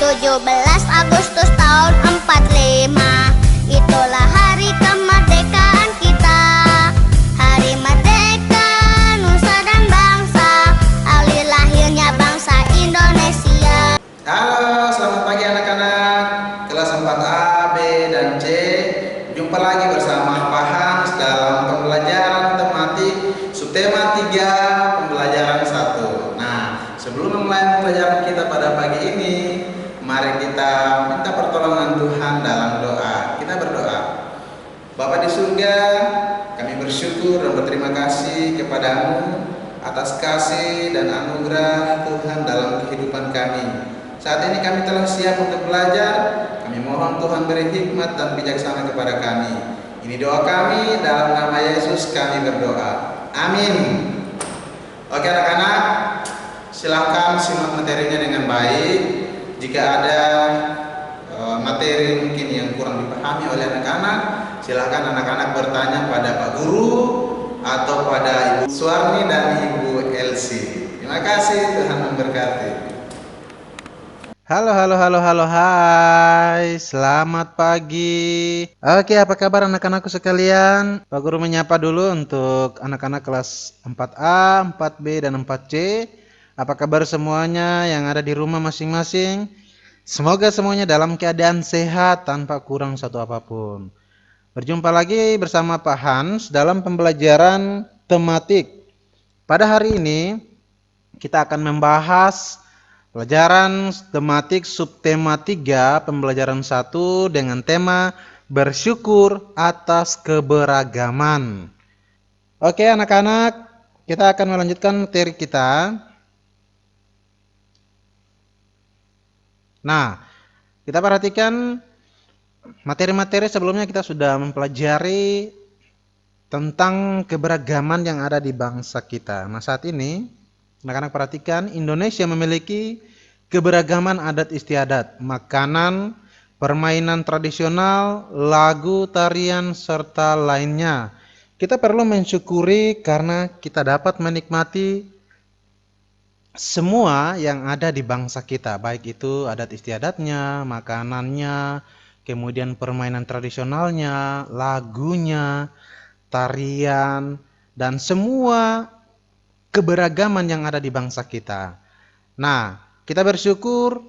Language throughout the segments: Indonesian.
17 Agustus tahun 45, itulah hari kemerdekaan kita. Hari merdeka nusa dan bangsa, hari lahirnya bangsa Indonesia. Halo, selamat pagi anak-anak kelas 4A, B, dan C. Jumpa lagi bersama Pak Hans dalam pembelajaran tematik subtema 3 pembelajaran 1. Nah, sebelum memulai pembelajaran kita pada pagi ini, mari kita minta pertolongan Tuhan dalam doa. Kita berdoa. Bapa di surga, kami bersyukur dan berterima kasih kepadamu atas kasih dan anugerah Tuhan dalam kehidupan kami. Saat ini kami telah siap untuk belajar. Kami mohon Tuhan beri hikmat dan bijaksana kepada kami. Ini doa kami, dalam nama Yesus kami berdoa. Amin. Oke anak-anak, silahkan simak materinya dengan baik. Jika ada materi mungkin yang kurang dipahami oleh anak-anak, silahkan anak-anak bertanya pada Pak Guru atau pada Ibu Suarni dan Ibu Elsie. Terima kasih, Tuhan memberkati. Halo, hai, selamat pagi. Oke, apa kabar anak-anakku sekalian? Pak Guru menyapa dulu untuk anak-anak kelas 4A, 4B, dan 4C. Apa kabar semuanya yang ada di rumah masing-masing? Semoga semuanya dalam keadaan sehat tanpa kurang satu apapun. Berjumpa lagi bersama Pak Hans dalam pembelajaran tematik. Pada hari ini kita akan membahas pelajaran tematik subtema 3 pembelajaran 1 dengan tema bersyukur atas keberagaman. Oke anak-anak, kita akan melanjutkan materi kita. Nah, kita perhatikan materi-materi sebelumnya kita sudah mempelajari tentang keberagaman yang ada di bangsa kita. Nah, saat ini anak-anak perhatikan, Indonesia memiliki keberagaman adat istiadat, makanan, permainan tradisional, lagu, tarian, serta lainnya. Kita perlu mensyukuri karena kita dapat menikmati semua yang ada di bangsa kita, baik itu adat istiadatnya, makanannya, kemudian permainan tradisionalnya, lagunya, tarian, dan semua keberagaman yang ada di bangsa kita. Nah, kita bersyukur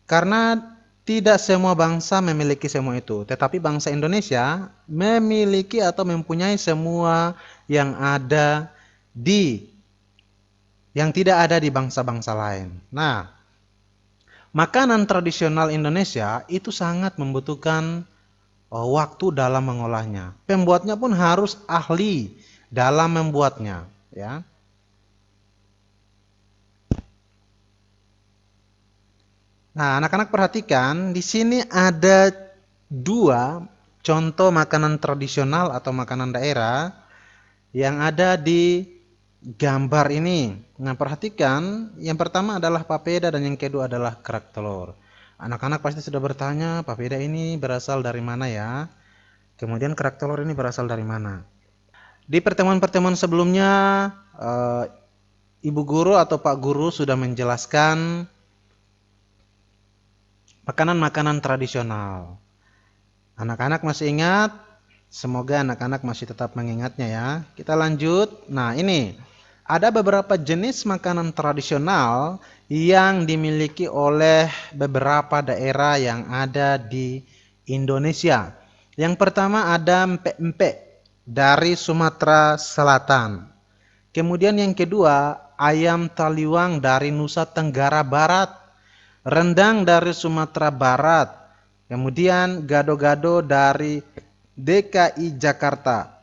karena tidak semua bangsa memiliki semua itu, tetapi bangsa Indonesia memiliki atau mempunyai semua yang ada yang tidak ada di bangsa-bangsa lain. Nah, makanan tradisional Indonesia itu sangat membutuhkan waktu dalam mengolahnya. Pembuatnya pun harus ahli dalam membuatnya, ya. Nah, anak-anak perhatikan, di sini ada dua contoh makanan tradisional atau makanan daerah yang ada di gambar ini. Nah, perhatikan, yang pertama adalah papeda dan yang kedua adalah kerak telur. Anak-anak pasti sudah bertanya, papeda ini berasal dari mana ya? Kemudian kerak telur ini berasal dari mana? Di pertemuan-pertemuan sebelumnya, Ibu Guru atau Pak Guru sudah menjelaskan makanan-makanan tradisional. Anak-anak masih ingat? Semoga anak-anak masih tetap mengingatnya ya. Kita lanjut. Nah, ini ada beberapa jenis makanan tradisional yang dimiliki oleh beberapa daerah yang ada di Indonesia. Yang pertama ada empek-empek dari Sumatera Selatan. Kemudian yang kedua, ayam taliwang dari Nusa Tenggara Barat. Rendang dari Sumatera Barat. Kemudian gado-gado dari DKI Jakarta.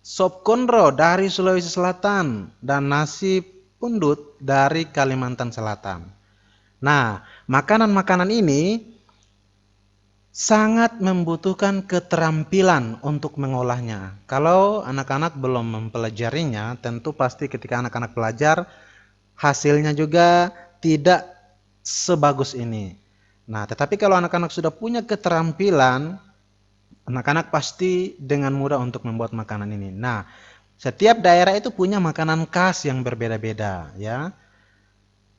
Sop konro dari Sulawesi Selatan dan nasi pundut dari Kalimantan Selatan. Nah, makanan-makanan ini sangat membutuhkan keterampilan untuk mengolahnya. Kalau anak-anak belum mempelajarinya, tentu pasti ketika anak-anak belajar, hasilnya juga tidak sebagus ini. Nah, tetapi kalau anak-anak sudah punya keterampilan, anak-anak pasti dengan mudah untuk membuat makanan ini. Nah, setiap daerah itu punya makanan khas yang berbeda-beda, ya.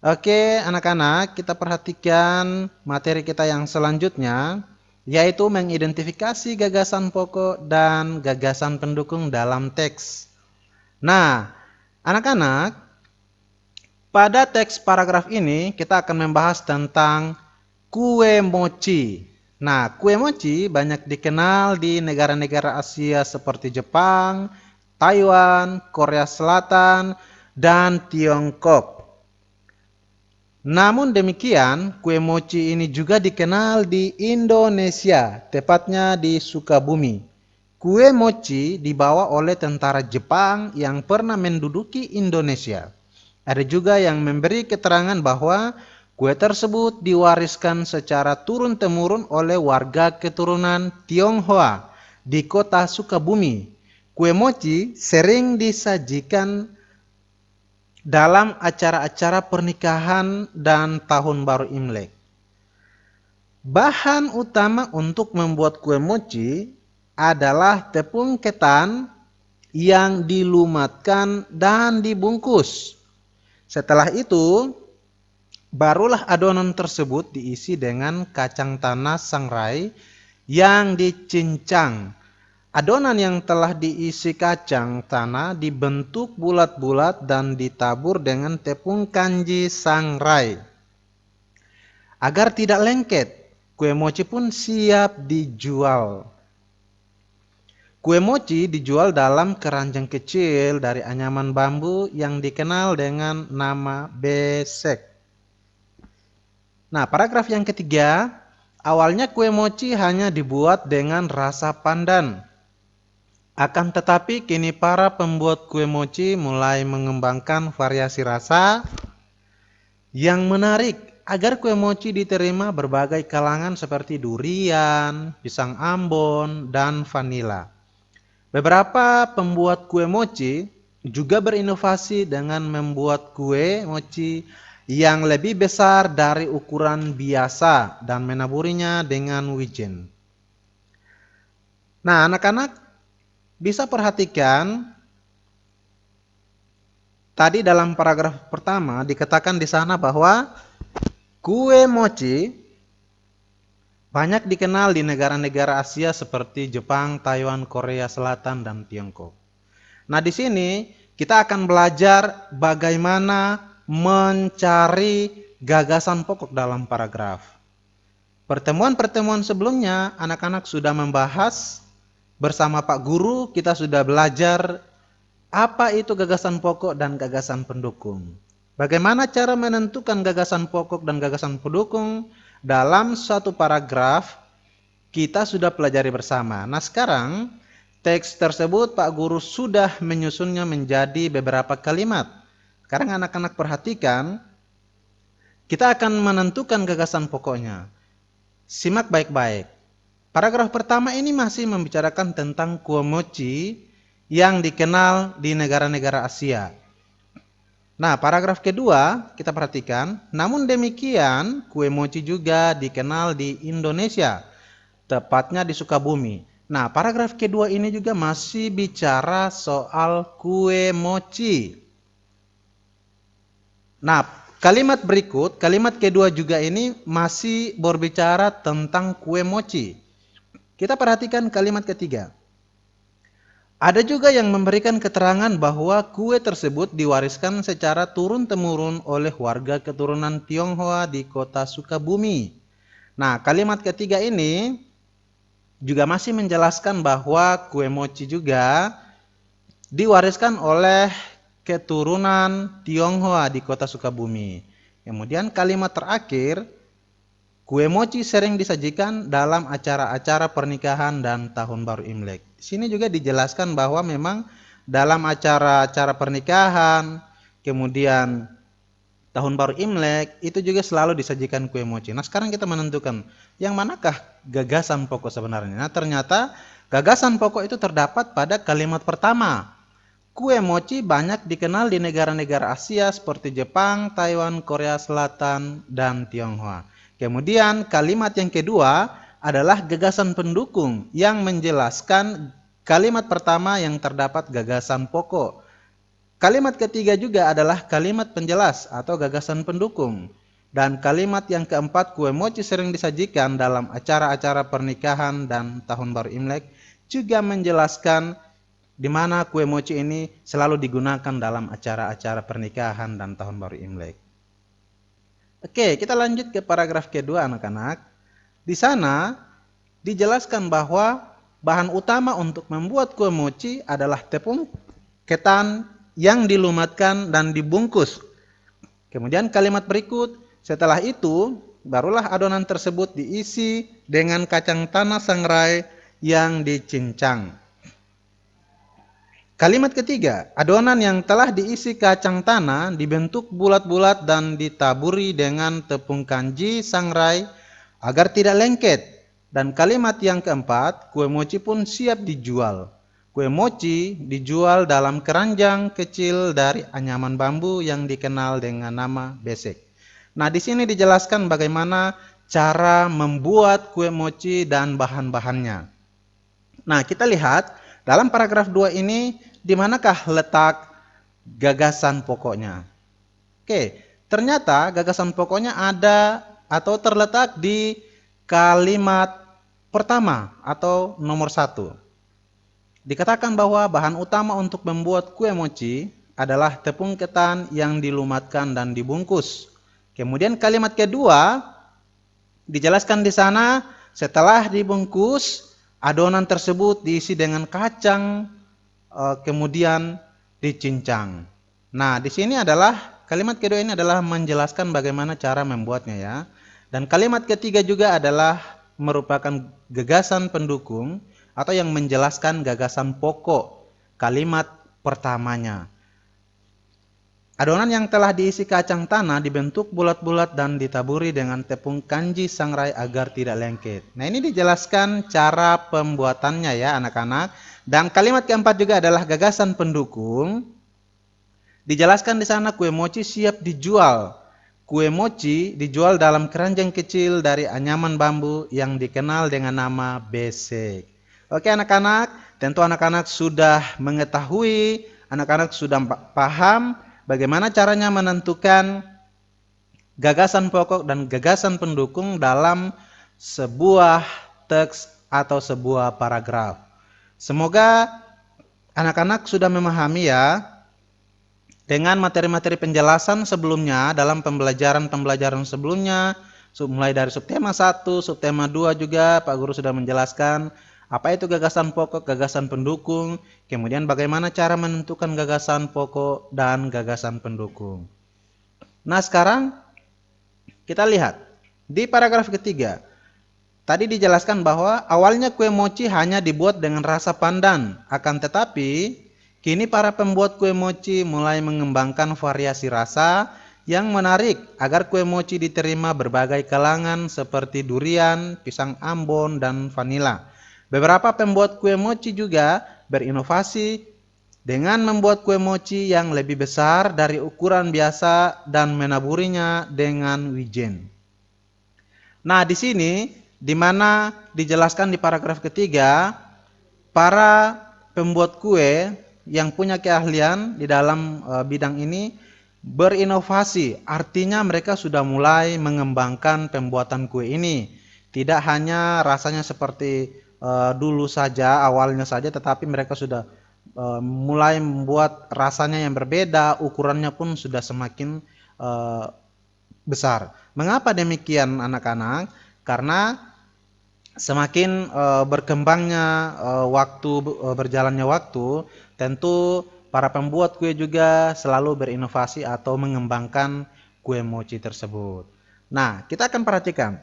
Oke, anak-anak, kita perhatikan materi kita yang selanjutnya, yaitu mengidentifikasi gagasan pokok dan gagasan pendukung dalam teks. Nah, anak-anak, pada teks paragraf ini kita akan membahas tentang kue mochi. Nah, kue mochi banyak dikenal di negara-negara Asia seperti Jepang, Taiwan, Korea Selatan, dan Tiongkok. Namun demikian, kue mochi ini juga dikenal di Indonesia, tepatnya di Sukabumi. Kue mochi dibawa oleh tentara Jepang yang pernah menduduki Indonesia. Ada juga yang memberi keterangan bahwa kue tersebut diwariskan secara turun-temurun oleh warga keturunan Tionghoa di kota Sukabumi. Kue mochi sering disajikan dalam acara-acara pernikahan dan tahun baru Imlek. Bahan utama untuk membuat kue mochi adalah tepung ketan yang dilumatkan dan dibungkus. Setelah itu, barulah adonan tersebut diisi dengan kacang tanah sangrai yang dicincang. Adonan yang telah diisi kacang tanah dibentuk bulat-bulat dan ditabur dengan tepung kanji sangrai. Agar tidak lengket, kue mochi pun siap dijual. Kue mochi dijual dalam keranjang kecil dari anyaman bambu yang dikenal dengan nama besek. Nah, paragraf yang ketiga, awalnya kue mochi hanya dibuat dengan rasa pandan. Akan tetapi kini para pembuat kue mochi mulai mengembangkan variasi rasa yang menarik agar kue mochi diterima berbagai kalangan seperti durian, pisang ambon, dan vanila. Beberapa pembuat kue mochi juga berinovasi dengan membuat kue mochi yang lebih besar dari ukuran biasa dan menaburinya dengan wijen. Nah, anak-anak bisa perhatikan tadi dalam paragraf pertama dikatakan di sana bahwa kue mochi banyak dikenal di negara-negara Asia seperti Jepang, Taiwan, Korea Selatan, dan Tiongkok. Nah, di sini kita akan belajar bagaimana mencari gagasan pokok dalam paragraf. Pertemuan-pertemuan sebelumnya anak-anak sudah membahas bersama Pak Guru, kita sudah belajar apa itu gagasan pokok dan gagasan pendukung. Bagaimana cara menentukan gagasan pokok dan gagasan pendukung dalam suatu paragraf, kita sudah pelajari bersama. Nah, sekarang teks tersebut Pak Guru sudah menyusunnya menjadi beberapa kalimat. Sekarang anak-anak perhatikan, kita akan menentukan gagasan pokoknya. Simak baik-baik. Paragraf pertama ini masih membicarakan tentang kue mochi yang dikenal di negara-negara Asia. Nah, paragraf kedua kita perhatikan, namun demikian kue mochi juga dikenal di Indonesia, tepatnya di Sukabumi. Nah, paragraf kedua ini juga masih bicara soal kue mochi. Nah, kalimat berikut, kalimat kedua juga ini masih berbicara tentang kue mochi. Kita perhatikan kalimat ketiga. Ada juga yang memberikan keterangan bahwa kue tersebut diwariskan secara turun-temurun oleh warga keturunan Tionghoa di kota Sukabumi. Nah, kalimat ketiga ini juga masih menjelaskan bahwa kue mochi juga diwariskan oleh keturunan Tionghoa di kota Sukabumi. Kemudian kalimat terakhir, kue mochi sering disajikan dalam acara-acara pernikahan dan tahun baru Imlek. Di sini juga dijelaskan bahwa memang dalam acara-acara pernikahan, kemudian tahun baru Imlek, itu juga selalu disajikan kue mochi. Nah, sekarang kita menentukan yang manakah gagasan pokok sebenarnya. Nah, ternyata gagasan pokok itu terdapat pada kalimat pertama. Kue mochi banyak dikenal di negara-negara Asia seperti Jepang, Taiwan, Korea Selatan, dan Tionghoa. Kemudian kalimat yang kedua adalah gagasan pendukung yang menjelaskan kalimat pertama yang terdapat gagasan pokok. Kalimat ketiga juga adalah kalimat penjelas atau gagasan pendukung. Dan kalimat yang keempat, kue mochi sering disajikan dalam acara-acara pernikahan dan tahun baru Imlek, juga menjelaskan di mana kue mochi ini selalu digunakan dalam acara-acara pernikahan dan tahun baru Imlek. Oke, kita lanjut ke paragraf kedua anak-anak. Di sana dijelaskan bahwa bahan utama untuk membuat kue mochi adalah tepung, ketan yang dilumatkan dan dibungkus. Kemudian kalimat berikut, setelah itu barulah adonan tersebut diisi dengan kacang tanah sangrai yang dicincang. Kalimat ketiga, adonan yang telah diisi kacang tanah dibentuk bulat-bulat dan ditaburi dengan tepung kanji sangrai agar tidak lengket. Dan kalimat yang keempat, kue mochi pun siap dijual. Kue mochi dijual dalam keranjang kecil dari anyaman bambu yang dikenal dengan nama besek. Nah, di sini dijelaskan bagaimana cara membuat kue mochi dan bahan-bahannya. Nah, kita lihat dalam paragraf 2 ini, di manakah letak gagasan pokoknya? Oke, ternyata gagasan pokoknya ada atau terletak di kalimat pertama atau nomor 1. Dikatakan bahwa bahan utama untuk membuat kue mochi adalah tepung ketan yang dilumatkan dan dibungkus. Kemudian kalimat kedua dijelaskan di sana, setelah dibungkus, adonan tersebut diisi dengan kacang, kemudian dicincang. Nah, di sini adalah kalimat kedua ini adalah menjelaskan bagaimana cara membuatnya ya. Dan kalimat ketiga juga adalah merupakan gagasan pendukung atau yang menjelaskan gagasan pokok kalimat pertamanya. Adonan yang telah diisi kacang tanah dibentuk bulat-bulat dan ditaburi dengan tepung kanji sangrai agar tidak lengket. Nah, ini dijelaskan cara pembuatannya ya anak-anak. Dan kalimat keempat juga adalah gagasan pendukung. Dijelaskan di sana kue mochi siap dijual. Kue mochi dijual dalam keranjang kecil dari anyaman bambu yang dikenal dengan nama besek. Oke anak-anak, tentu anak-anak sudah mengetahui, anak-anak sudah paham bagaimana caranya menentukan gagasan pokok dan gagasan pendukung dalam sebuah teks atau sebuah paragraf. Semoga anak-anak sudah memahami ya dengan materi-materi penjelasan sebelumnya dalam pembelajaran sebelumnya, mulai dari subtema 1, subtema 2 juga Pak Guru sudah menjelaskan apa itu gagasan pokok, gagasan pendukung, kemudian bagaimana cara menentukan gagasan pokok dan gagasan pendukung. Nah, sekarang kita lihat di paragraf ketiga. Tadi dijelaskan bahwa awalnya kue mochi hanya dibuat dengan rasa pandan, akan tetapi kini para pembuat kue mochi mulai mengembangkan variasi rasa yang menarik agar kue mochi diterima berbagai kalangan seperti durian, pisang ambon, dan vanila. Beberapa pembuat kue mochi juga berinovasi dengan membuat kue mochi yang lebih besar dari ukuran biasa dan menaburinya dengan wijen. Nah, di sini di mana dijelaskan di paragraf ketiga, para pembuat kue yang punya keahlian di dalam bidang ini berinovasi, artinya mereka sudah mulai mengembangkan pembuatan kue ini. Tidak hanya rasanya seperti dulu saja, awalnya saja, tetapi mereka sudah mulai membuat rasanya yang berbeda, ukurannya pun sudah semakin besar. Mengapa demikian anak-anak? Karena semakin berkembangnya waktu, berjalannya waktu, tentu para pembuat kue juga selalu berinovasi atau mengembangkan kue mochi tersebut. Nah, kita akan perhatikan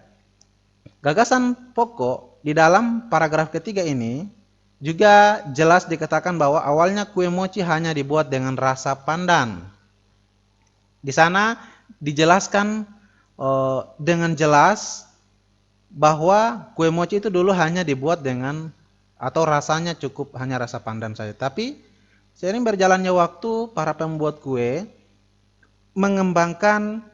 gagasan pokok di dalam paragraf ketiga ini juga jelas dikatakan bahwa awalnya kue mochi hanya dibuat dengan rasa pandan. Di sana dijelaskan dengan jelas bahwa kue mochi itu dulu hanya dibuat dengan atau rasanya cukup hanya rasa pandan saja. Tapi seiring berjalannya waktu, para pembuat kue mengembangkan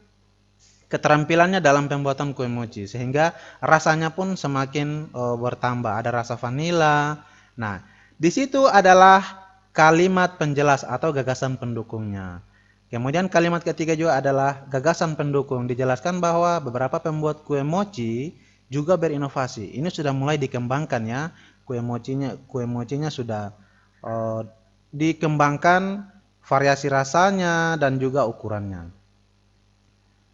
keterampilannya dalam pembuatan kue mochi sehingga rasanya pun semakin bertambah. Ada rasa vanila. Nah, di situ adalah kalimat penjelas atau gagasan pendukungnya. Kemudian kalimat ketiga juga adalah gagasan pendukung. Dijelaskan bahwa beberapa pembuat kue mochi juga berinovasi. Ini sudah mulai dikembangkan ya. Kue mochinya sudah dikembangkan variasi rasanya dan juga ukurannya.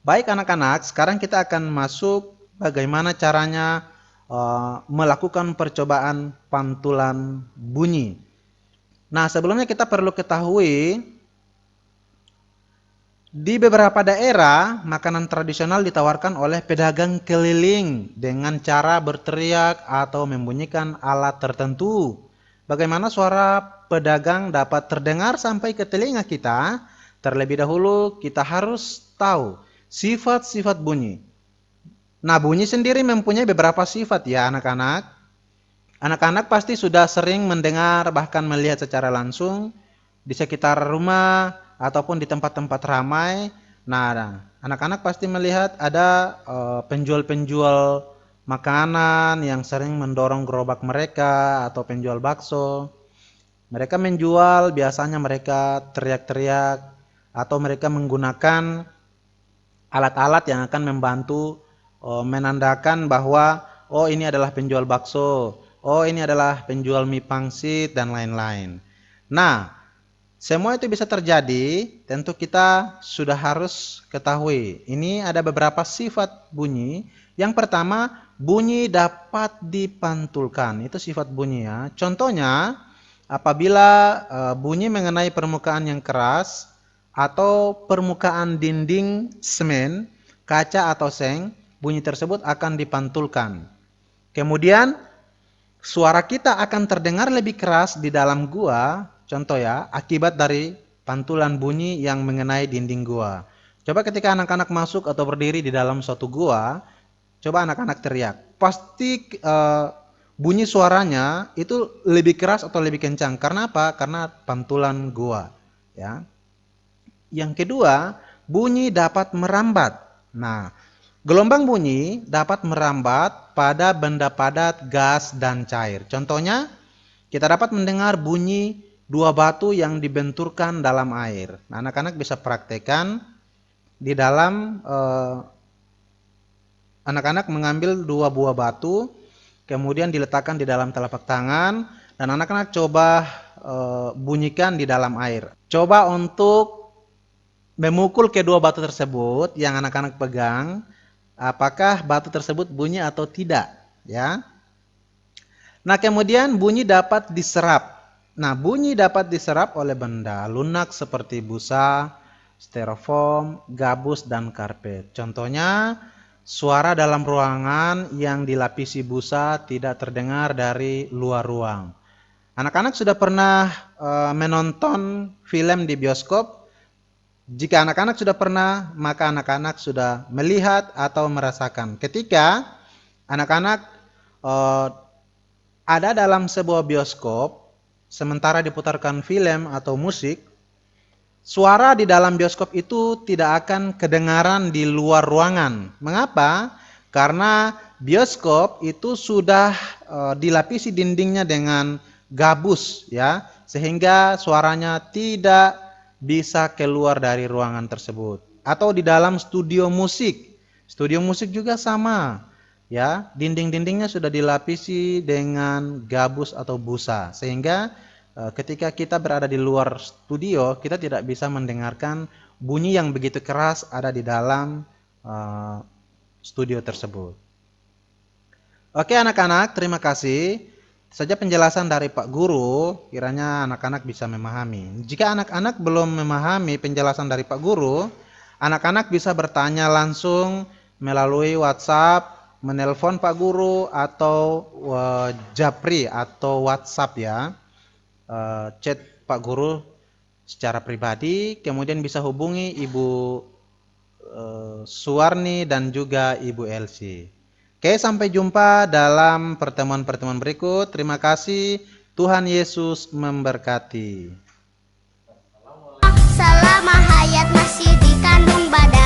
Baik anak-anak, sekarang kita akan masuk bagaimana caranya melakukan percobaan pantulan bunyi. Nah, sebelumnya kita perlu ketahui di beberapa daerah, makanan tradisional ditawarkan oleh pedagang keliling dengan cara berteriak atau membunyikan alat tertentu. Bagaimana suara pedagang dapat terdengar sampai ke telinga kita? Terlebih dahulu kita harus tahu sifat-sifat bunyi. Nah, bunyi sendiri mempunyai beberapa sifat ya anak-anak. Anak-anak pasti sudah sering mendengar bahkan melihat secara langsung di sekitar rumah ataupun di tempat-tempat ramai. Nah, anak-anak pasti melihat ada penjual-penjual makanan yang sering mendorong gerobak mereka atau penjual bakso. Mereka menjual, biasanya mereka teriak-teriak atau mereka menggunakan alat-alat yang akan membantu menandakan bahwa oh ini adalah penjual bakso, oh ini adalah penjual mie pangsit dan lain-lain. Nah, semua itu bisa terjadi, tentu kita sudah harus ketahui. Ini ada beberapa sifat bunyi. Yang pertama, bunyi dapat dipantulkan. Itu sifat bunyi ya. Contohnya, apabila bunyi mengenai permukaan yang keras atau permukaan dinding semen, kaca atau seng, bunyi tersebut akan dipantulkan. Kemudian, suara kita akan terdengar lebih keras di dalam gua. Contoh ya, akibat dari pantulan bunyi yang mengenai dinding gua. Coba ketika anak-anak masuk atau berdiri di dalam suatu gua, coba anak-anak teriak. Pasti bunyi suaranya itu lebih keras atau lebih kencang. Karena apa? Karena pantulan gua. Ya. Yang kedua, bunyi dapat merambat. Nah, gelombang bunyi dapat merambat pada benda padat, gas, dan cair. Contohnya, kita dapat mendengar bunyi dua batu yang dibenturkan dalam air. Nah, anak-anak bisa praktekkan di dalam anak-anak mengambil dua buah batu, kemudian diletakkan di dalam telapak tangan, dan anak-anak coba bunyikan di dalam air. Coba untuk memukul kedua batu tersebut yang anak-anak pegang, apakah batu tersebut bunyi atau tidak, ya. Nah, kemudian bunyi dapat diserap. Nah, bunyi dapat diserap oleh benda lunak seperti busa, styrofoam, gabus, dan karpet. Contohnya, suara dalam ruangan yang dilapisi busa tidak terdengar dari luar ruang. Anak-anak sudah pernah menonton film di bioskop? Jika anak-anak sudah pernah, maka anak-anak sudah melihat atau merasakan. Ketika anak-anak ada dalam sebuah bioskop, sementara diputarkan film atau musik, suara di dalam bioskop itu tidak akan kedengaran di luar ruangan. Mengapa? Karena bioskop itu sudah dilapisi dindingnya dengan gabus, ya, sehingga suaranya tidak bisa keluar dari ruangan tersebut. Atau di dalam studio musik juga sama. Ya, dinding-dindingnya sudah dilapisi dengan gabus atau busa, sehingga ketika kita berada di luar studio, kita tidak bisa mendengarkan bunyi yang begitu keras ada di dalam studio tersebut. Oke anak-anak, terima kasih. Saja penjelasan dari Pak Guru, kiranya anak-anak bisa memahami. Jika anak-anak belum memahami penjelasan dari Pak Guru, anak-anak bisa bertanya langsung melalui WhatsApp, menelpon Pak Guru, atau japri atau WhatsApp ya, chat Pak Guru secara pribadi, kemudian bisa hubungi Ibu Suwarni dan juga Ibu Elsie. Oke, sampai jumpa dalam pertemuan-pertemuan berikut. Terima kasih. Tuhan Yesus memberkati. Selama hayat masih dikandung badan.